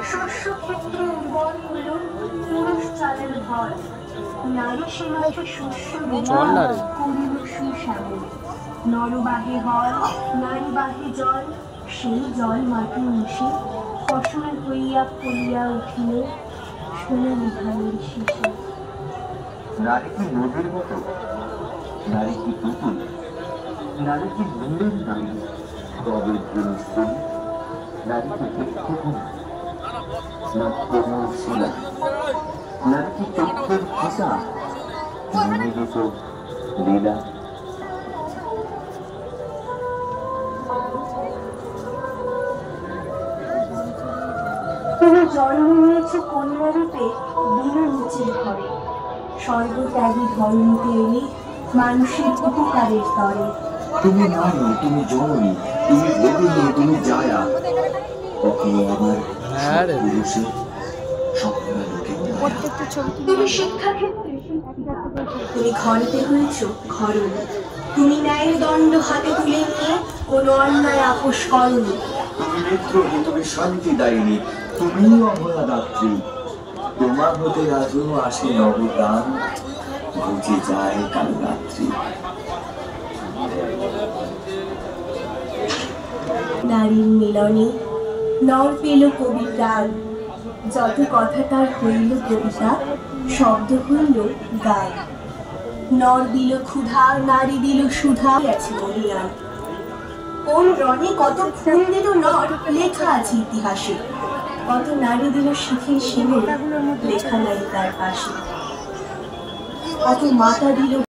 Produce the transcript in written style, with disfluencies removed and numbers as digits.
শস্য ক্ষেত্রে উর্বর হল পুরুষ চালের ভর, নারী সমাজে শস্য করিল সুশ্যামল। নরবাহে হল নারী বাহে জল, সেই জল মাটি মিশে ফসল হইয়া ফলিয়া উঠিল সোনালি ধানের শীষে। নারী কি নদীর মতো, নারী কি পুতুল, নারী কি মূলের নারী, তবে নারী কি বৃক্ষগুণ, না কোমল শিলা, নারী কি চক্ষের ফোঁটা, নিমিলিত লীলা। তুমি জন্ম নিয়েছ কন্যা রূপে দিন নিচের ঘরে, সর্বত্যাগী ধর্মকে এলে মানুষের উপকারের তরে। তুমি নারী, তুমি জননী, তুমি ভগিনী, তুমি জায়া, কখনো আবার পুরুষের তুমি শিক্ষাক্ষেত্রে, তুমি ঘরেতে হয়েছ ঘরণী, তুমি ন্যায়ের দণ্ড হাতে তুলে নিয়ে কোনো অন্যায় আপোষ করনি। তুমি মিত্রহী, তুমি শান্তি দায়িনী, তুমি অভয়া দাত্রী। তোমার হতে আজও আসে নবদান, বুঝে যায় কাল রাত্রি। নারীর মিলনে নর পেল কবি প্রাণ, যত কথা তার হইল কবিতা, শব্দ হইল গান। নর দিল ক্ষুধা, নারী দিল সুধা, আছে বলিয়ান। কোন রণে কত খুন দিল নর, লেখা আছে ইতিহাসে। কত নারী দিল শিখে শিলে, লেখা নাই তার পাশে। কত মাতা দিল